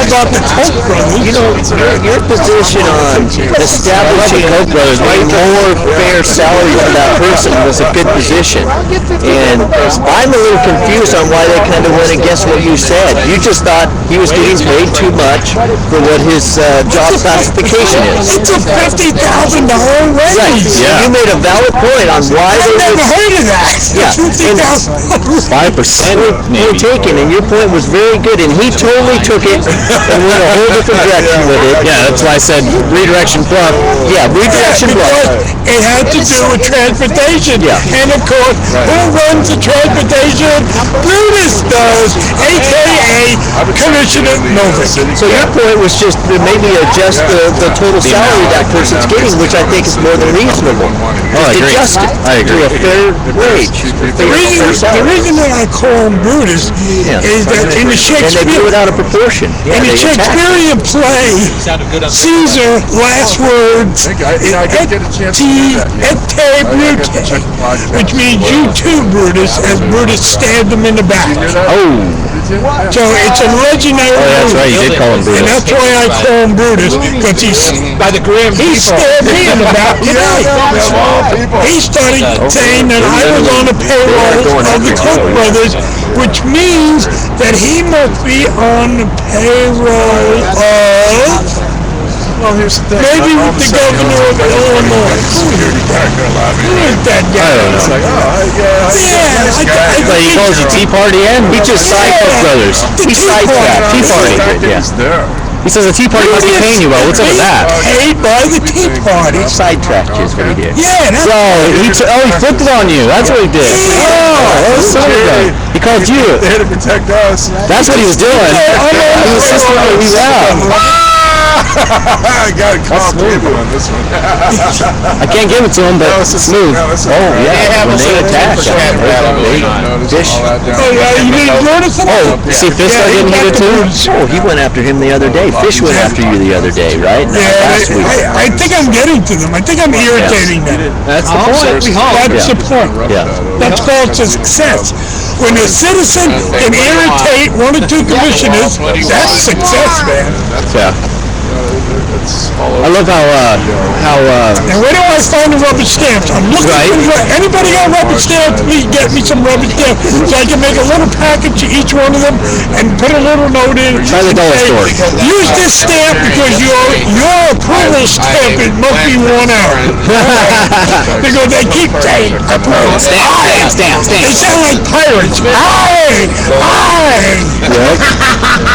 about the Koch brothers. You know, your position on establishing a more fair salary for that person was a good position. And I'm a little confused on why they kind of went against what you said. You just thought he was getting paid too much for what his job classification is. It's a $50,000 raise. Right. Yeah. You made a valid point on why I've never heard of that. Yeah. 50,000. 5% were taken, and your point was very good, and he totally took it and went a whole different direction with it. Yeah, that's why I said redirection bluff. Yeah, redirection bluff. It had to do with transportation. Yeah. And of course, who runs the transportation? Brutus does, a.k.a. Commissioner Novus. So your point was just to maybe adjust the total salary that person's getting, which I think is more than reasonable. I agree. Adjust it I agree. to a fair wage. The reason that I call him Brutus is that in the And they blew it out of proportion. in the Shakespearean play, Caesar, last words, is et te Brute, which means you too, Brutus, as Brutus stabbed him in the back. Oh. So it's a legendary that's right, you did call him Brutus. And that's why I call him Brutus, because he stabbed me in the back today. He started saying that I was on the payroll of the Koch brothers, which means that he must be on the payroll of... maybe with the governor of Illinois. Who is that guy? I don't know. Yeah, He calls you Tea Party and He just sidetracked brothers. He sidetracked. Tea Party. Yeah. He says the Tea Party must be paying you well. What's up with that? Paid by the Tea Party. Sidetracked you is what he did. Yeah, that's He flipped it on you. That's what he did. That was so good. He called you. They had to protect us. That's what he was doing. He was systematically I got to call people on this one. I can't give it to him, but smooth. When they attack, Fish. Oh, yeah, you didn't notice that? See, Fish started getting heated too? Oh, he went after him the other day. Fish went after you the other day, right? Last week. I think I'm getting to them. I think I'm irritating them. That's the point. That's the point. Yeah. That's called success. When a citizen can irritate one or two commissioners, that's success, man. Yeah. I love how And where do I find the rubber stamps? I'm looking for anybody got rubber stamps, please get me some rubber stamps so I can make a little package to each one of them and put a little note in. Try the dollar store. Use this stamp because your approval stamp it must be worn out. Because they keep saying approval. Stamp. They sound like pirates. Aye.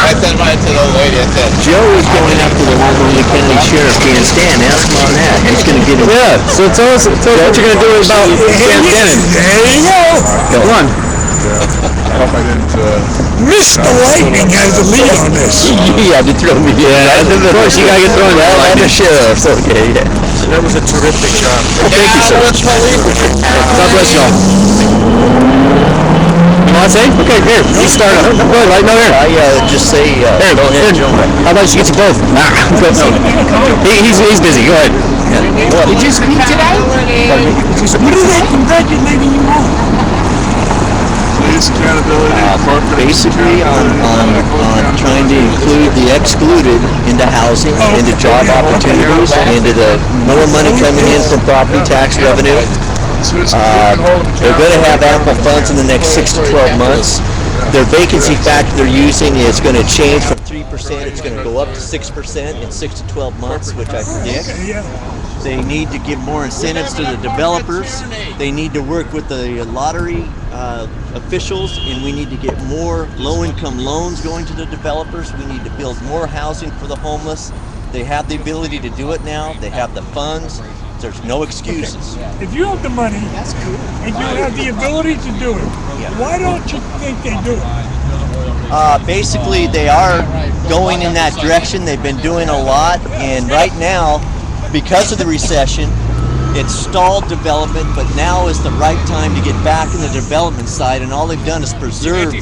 I sent mine to the old lady. I said, Joe is going after the Montgomery County Sheriff Stan. Ask him on that. He's going to get him. Yeah, so tell us what you're going to do about Stan Cannon. There you go. Come on. I hope I didn't... Mr. Lightning has the lead on this. You had to throw me in. Yeah, of course you got to get thrown in. I'm the sheriff. Okay, yeah. That was a terrific job. Thank you, sir. God bless y'all. You want to say? Okay, here. You start up. Go ahead, Light. No, here. I just say, Here, go ahead, Joe. How about you get you both? He's busy. Go ahead. Did you speak today? What are they congratulating you on? Police accountability. Basically on trying to include the excluded into housing, into job opportunities, into the more money coming in from property tax revenue. They're going to have ample funds in the next 6 to 12 months. Their vacancy factor they're using is going to change from 3%. It's going to go up to 6% in 6 to 12 months, which I predict. They need to give more incentives to the developers. They need to work with the lottery officials, and we need to get more low-income loans going to the developers. We need to build more housing for the homeless. They have the ability to do it now. They have the funds. There's no excuses. If you have the money, that's cool, and you have the ability to do it, why don't you think they do it? Basically, they are going in that direction. They've been doing a lot, and right now, because of the recession, it's stalled development, but now is the right time to get back in the development side, and all they've done is preserve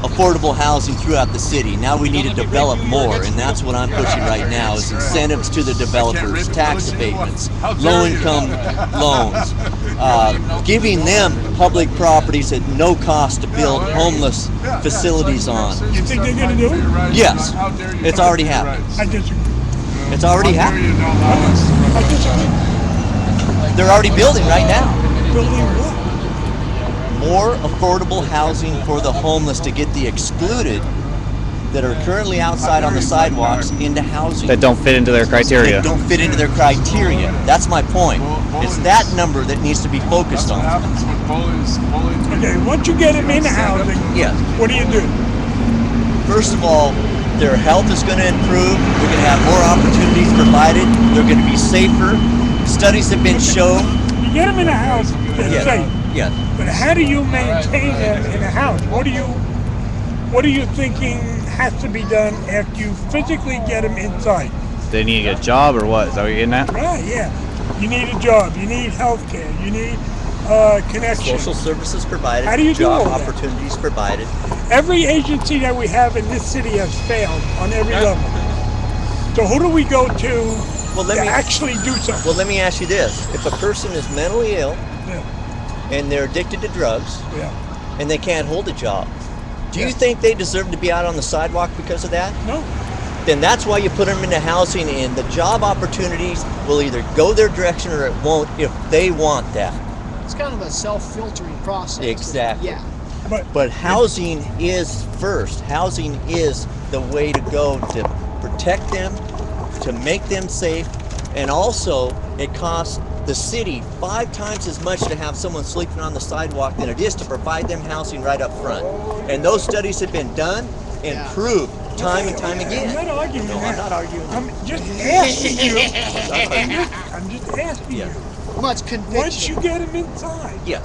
affordable housing throughout the city. Now we need to develop more, and that's what I'm pushing right now, is incentives to the developers, tax abatements, low-income loans, giving them public properties at no cost to build homeless facilities on. You think they're going to do it? Yes, it's already happened. I disagree. It's already How dare you happened. not allow us to run I the disagree. They're already building right now. Building what? More affordable housing for the homeless to get the excluded that are currently outside on the sidewalks into housing. That don't fit into their criteria. That don't fit into their criteria. That's my point. It's that number that needs to be focused What on. happens when bullies? Okay, once you get them in housing, Yes. what do you do? First of all, their health is going to improve. They're going to have more opportunities provided. They're going to be safer. Studies have been shown. You get them in a house, they're Yes. safe. Yes. But how do you maintain them in a house? What are you thinking has to be done after you physically get them inside? They need to get a job or what? Is that what you're getting at? Right, yeah. You need a job. You need health care. You need connection. Social services provided. How do you do job all that? opportunities provided. Every agency that we have in this city has failed on every level. So who do we go to Well, let to me actually do something? well let me ask you this: if a person is mentally ill Yeah, and they're addicted to drugs yeah. and they can't hold a job, do you think they deserve to be out on the sidewalk because of that? No. Then that's why you put them into housing, and the job opportunities will either go their direction or it won't if they want that. It's kind of a self-filtering process. Exactly. Yeah. But housing is first. Housing is the way to go to protect them, to make them safe, and also it costs the city 5 times as much to have someone sleeping on the sidewalk than it is to provide them housing right up front. And those studies have been done and proved time and time again. I'm not arguing No, that. I'm not arguing. I'm just asking you. I'm just asking Yeah. you. Much Once conviction. you get them inside, Yes,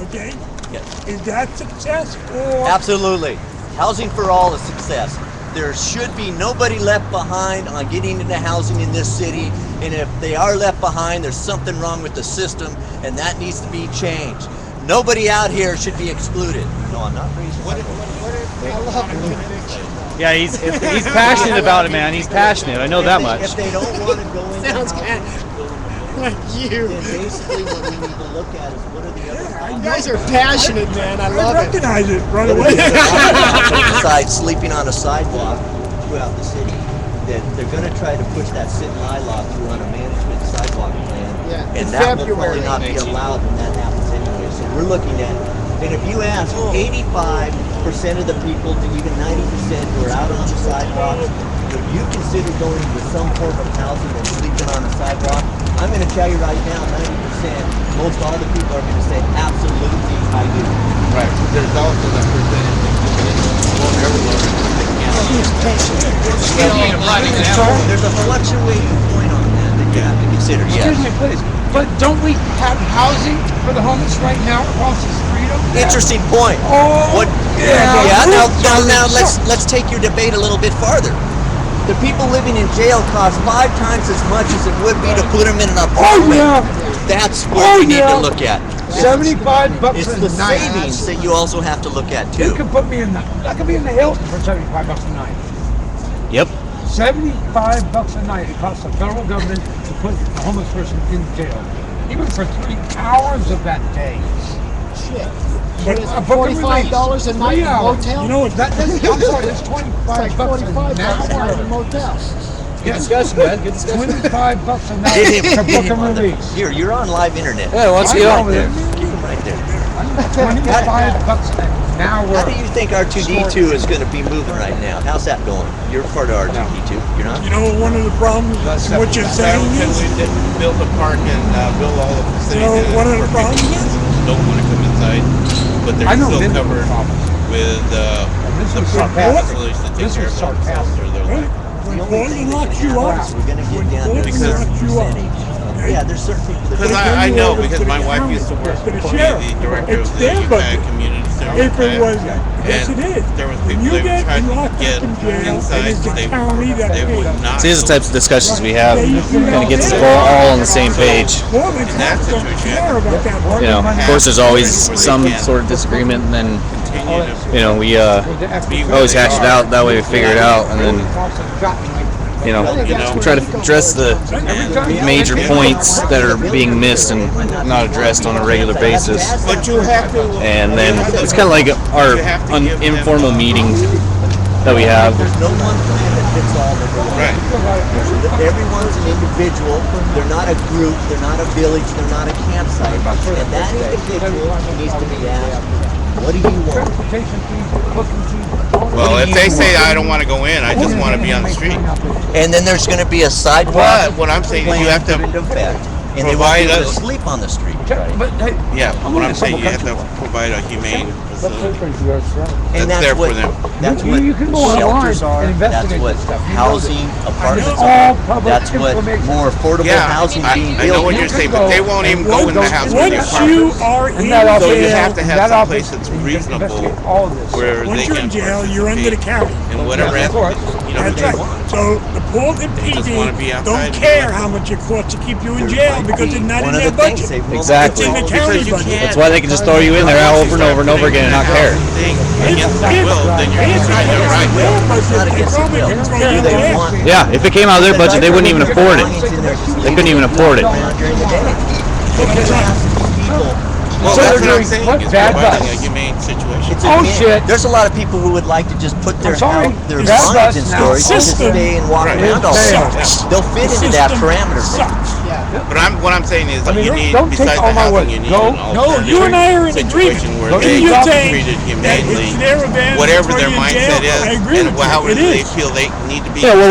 okay, yes. is that success or Absolutely. Housing for all is success. There should be nobody left behind on getting into housing in this city. And if they are left behind, there's something wrong with the system, and that needs to be changed. Nobody out here should be excluded. No, I'm not raising my voice. I love conviction. Yeah, he's passionate about it, man. He's passionate. I know that much. If they don't want to go into Sounds housing, like you. then basically what we need to look at is what are the other You guys are passionate, man. I love I it. recognize it right away? besides sleeping on a sidewalk throughout the city, that they're going to try to push that sit-and-lie law through on a management sidewalk plan, Yeah, in and that will February. probably not be allowed when that happens anyway. So we're looking at, and if you ask 85% of the people to even 90% who are out on the sidewalks, would you consider going into some form of housing and sleeping on the sidewalk? I'm going to tell you right now, 90%, most all the people are going to say, absolutely, I do. Right. There's also that percentage that won't ever load it. There's a fluctuating point on that that you have to consider, yes. Excuse me, please. But don't we have housing for the homeless right now across the street over there? Interesting point. Oh, What? yeah. Now let's take your debate a little bit farther. The people living in jail cost 5 times as much as it would be to put them in an apartment. yeah. That's what Oh, we need yeah. to look at. $75 It's a the night. savings that you also have to look at You too. could put me in the. I could be in the Hilton for $75 a night. Yep. $75 a night. It costs the federal government to put a homeless person in jail, even for 3 hours of that day. Shit. But It's I put them in $45 a night in a motel? You know what? That, that's, I'm sorry, that's It's $25 like $45 a night in a an hour. motel. Good discussion, man. Good discussion. $25 a night Hit him, for hit book him and on the, release. here, you're on live internet. Yeah, once you I know get that. Get him right there. $25 an hour. How do you think R2D2 is going to be moving right now? How's that going? You're part of R2D2. You're not? You know what one of the problems in what you're saying Saddleton, is? we didn't build a park and build all of the You city. know one of the problems is? Don't want to come inside, but I they're know still this is the covered problem. with This the is sarcastic. facilities to take This care is of themselves sarcastic. or their life. When The only thing Portland that locks can you happen up, is we're going to when get down to a Portland certain locks you up, percentage. Yeah, there's certain people that Because But I then you know, over because to my the wife county, used to work to for the the sheriff. director It's of the their UCARE budget. Community Service If it Plan. was, yes And it is. there was When people you that get tried to locked get up in jail, it inside, is the they county that would pays. not. See, these are the types of discussions we have. They- Kind of gets us all on the same page. Portland In that cops don't situation, care about that. You know, of course, there's always some sort of disagreement, and then Continue to you know we always hash it out. That way we figure it out, and then try to address the major points that are being missed and not addressed on a regular basis. But you have to. And then it's kind of like our informal meeting that we have. There's no one plan that fits all. Right. Everyone's an individual. They're not a group. They're not a village. They're not a campsite. And that individual needs to be asked, what do you want? Well, if they say I don't want to go in, I just want to be on the street. And then there's going to be a sidewalk. But what I'm saying is you have to put into effect, and they won't be provide able to us. sleep on the street. But hey, Yeah, what I'm saying, you have to provide a humane facility And that's there for them. That's what you can go online shelters are. and That's investigate what this stuff. housing, apartments all are. public That's what information. more affordable Yeah, housing being I know built. what you're saying, but they won't even go in the house with the Once you apartments. are in that So you jail, have to have some place that's reasonable all this. where once they you're can in jail, you're under the participate county. in whatever Of course. That's they right. want. So the Portland They just wanna be PD outside don't and care do it. how much it costs to keep you in There jail might because be it's not in one of their the things budget. they will Exactly. It's in the Because county you budget. can't. That's why they can just throw you in there over and over and over again and not care. Thing against their will, then you're inside their right. It's not against the bill. Do they want Yeah, if it came out of their budget, they wouldn't even afford it. belongings in their They couldn't even afford it. around during the day? They can ask people. Well, So that's they're what I'm doing saying, what? is Bad providing bus. a humane situation. It's Oh, a- shit. There's a lot of people who would like to just put their sorry. house, their That belongings in bus now storage and just system stay and walk Right. around all day. Sucks. They'll fit into that System parameter. sucks. But what I'm saying is, I mean, you need, don't take besides all the my housing, word. you need No, an No, alternative you and I are in agreement. situation where Don't they You're are saying treated that humanely, it's their advantage whatever to their throw you in mindset jail. I is, agree and with you. however It they is. feel they need to be. Yeah, well,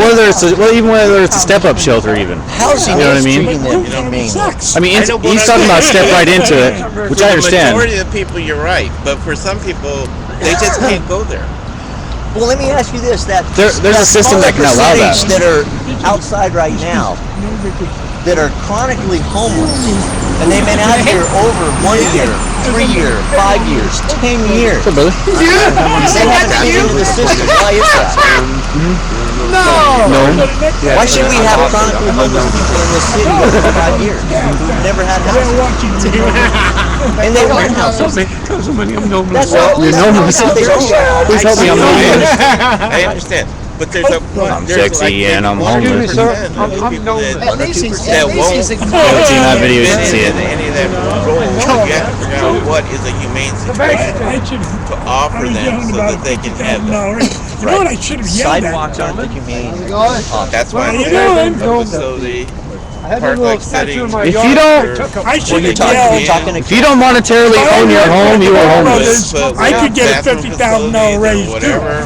even whether it's a step-up shelter, even. Housing You know what I is mean? treating them You know, humanely. Sucks. I mean, I know, but he's I'm talking about saying- step right into it, which For I the understand. majority of the people, you're right, but for some people, they just can't go there. Well, let me ask you this: There's a system that can allow that. percentage that are outside right now, that are chronically homeless, and they've been out here over 1 year, 3 years, 5 years, 10 years. What's up, brother? They haven't fit into the system. Why is that? No. Why should we have chronically homeless people in this city over 5 years who've never had housing? And they want housing. That's all. You're homeless. Please help me, I'm homeless. I understand, but there's a I'm sexy and I'm homeless. Excuse me, sir. I'm that won't If you haven't seen that video, you should see it. any of that role. You have to figure out what is a humane situation to offer them so that they can have that. You know what I should have yelled at? Sidewalks aren't the humane. That's why How you it's doing? a facility, I had a little park-like statue in setting. my If yard. you don't- I should You're have talking, yelled. you're talking to If you don't monetarily own your home, you are homeless. I could get a $50,000 raise too. Whatever.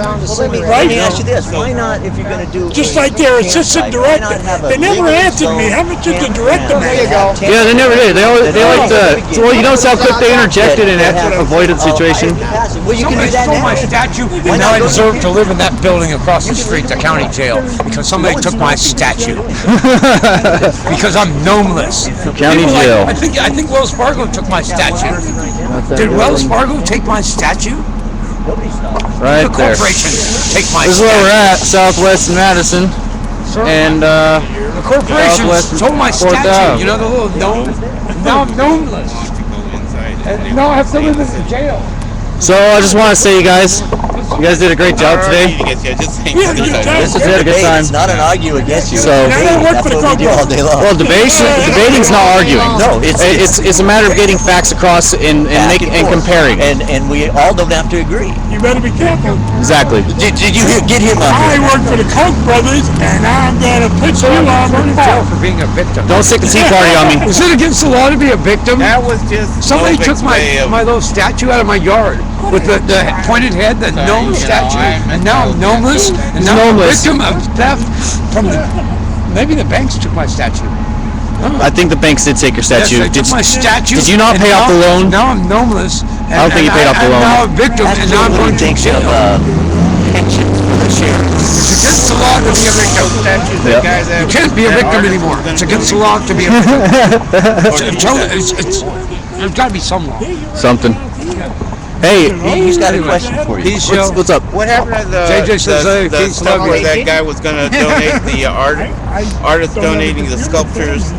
Let me ask you this: why not, if you're going to do Just a like their campsite, assistant why not director. have a They never legal answered me. zone How much is the campground? director make? Yeah, they never did. They like to. Well, you notice how quick they interjected and avoided the situation. Well, you can do Somebody that stole my now. statue, Why and not now I go deserve to live in that building across the street, the county jail, because somebody took my statue. Because I'm gnomeless. County People like- jail. I think Wells Fargo took my statue. Did Wells Fargo take my statue? Right The there. corporation take my This is where we're statue. at, Southwest and Madison, and The corporation Southwest stole my 4th statue. Ave. You know the little gnome? Now I'm gnomeless. And now I have to live in jail. so I just want to say, you guys did a great job today. We had a good time. This is a good time. It's not an argue against you. So- It's a Now they debate. work That's for the what we do all company. day long. Well, debating's not arguing. No, It's a matter of getting facts across and back making and forth. comparing. And we all don't have to agree. You better be careful. Exactly. Did you get him up I here? work for the Koch brothers, and I'm gonna put you on the Thrown in jail phone. for being a victim. Don't stick the tea party on me. Is it against the law to be a victim? That was just Somebody Novak's took way of- my little statue out of my yard with the pointed head, the gnome statue, and now I'm gnomeless, and now I'm a gnomeless. victim of theft from the. Maybe the banks took my statue. I think the banks did take your Yes, statue. they took my statue. did you not and pay off now- the loan? Now I'm gnomeless. And, I don't think you paid off the I'm loan. now a victim, That's and now I'm what going he to thinks jail. of pensions for the sheriff. It's against the law to be a victim. Yep. You can't be a victim anymore. It's against the law to be a victim. There's got to be some law. Something. Hey, He's got a question for you. These what's up? What happened to the, JJ says, the Keith, stuff love where you. that guy was going to donate the artist donating the sculptures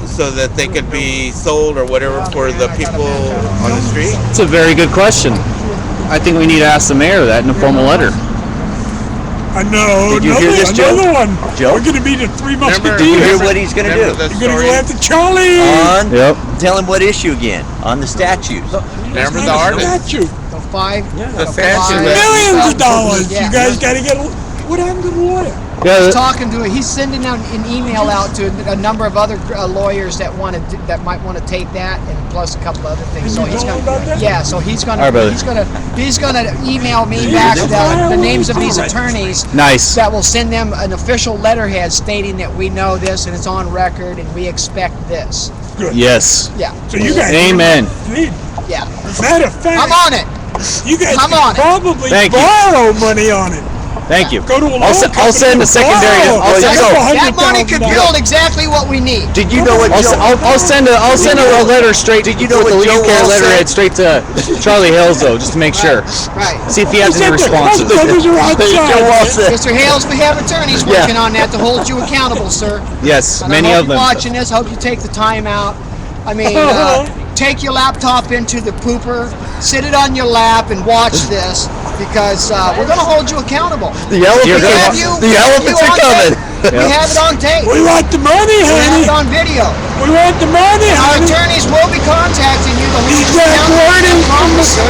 so that they could be sold or whatever for the people on the street? It's a very good question. I think we need to ask the mayor that in a formal letter. I know. Did you hear this, Joe? Another one. Joe? We're going to be the Three Remember- You hear Musketeers. what he's going to Remember do? the You're going to story? go after Charlie. On, Yep. tell him what issue again? On the statues. Remember It's the not a artist? statue. The five. The statue. Millions of dollars. Yeah. You guys got to get. What happened to the lawyer? Yeah. Talking to he's sending out an email out to a number of other lawyers that might want to take that, and plus a couple other things. So You he's told gonna, him about that? yeah. So he's gonna, All right, brother. he's gonna email me back the names of these attorneys Nice. that will send them an official letterhead stating that we know this and it's on record and we expect this. Yes. Yeah, So you guys. Amen. yeah. Matter of fact, I'm on it. you guys I'm can on it. probably Thank you. borrow money on it. Thank you. Go to a loan I'll send a secondary. Borrow. I'll send, That money could build exactly what we need. Did you know what Joe? I'll send a letter straight. Did you know with what the Joe UCARE Wall letterhead said? straight to Charlie Hales though, just to make sure. Right. See if he has any responses. Brothers are Joe Wall outside. said. Mr. Hales, we have attorneys Yeah. working on that to hold you accountable, sir. Yes, And many I of hope them. you're watching this. Hope you take the time out. I mean, take your laptop into the pooper, sit it on your lap, and watch this because we're going to hold you accountable. The elephants You're are, good. the elephants are coming. We have it on tape. We want the money, We have honey. it on video. We want the money, Our honey. attorneys will be contacting you to hold you Exact accountable. wording I promise, sir.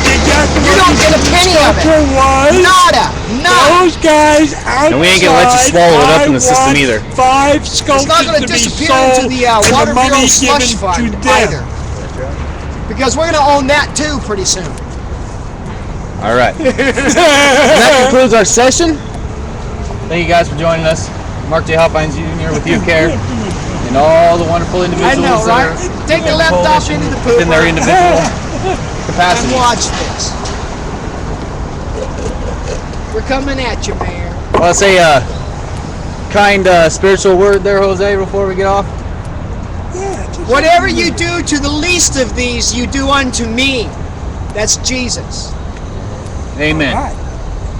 You don't get a penny of it. Nada. Nada. Those guys outside. And we ain't gonna let you swallow it up in the system I want either. 5 sculptures It's not going to to be disappear sold into the and Water the money Bureau slush given fund to them. either. Because we're going to own that too pretty soon. All right. And that concludes our session. Thank you guys for joining us. Mark J. Hopkins Jr. with UCARE and all the wonderful individuals I know, right? that are Take the in laptop coalition into the pooper in their individual and capacities. watch this. We're coming at you, Mayor. Well, I'll say a kind spiritual word there, Jose, before we get off. Whatever you do to the least of these, you do unto me. That's Jesus. Amen. Right.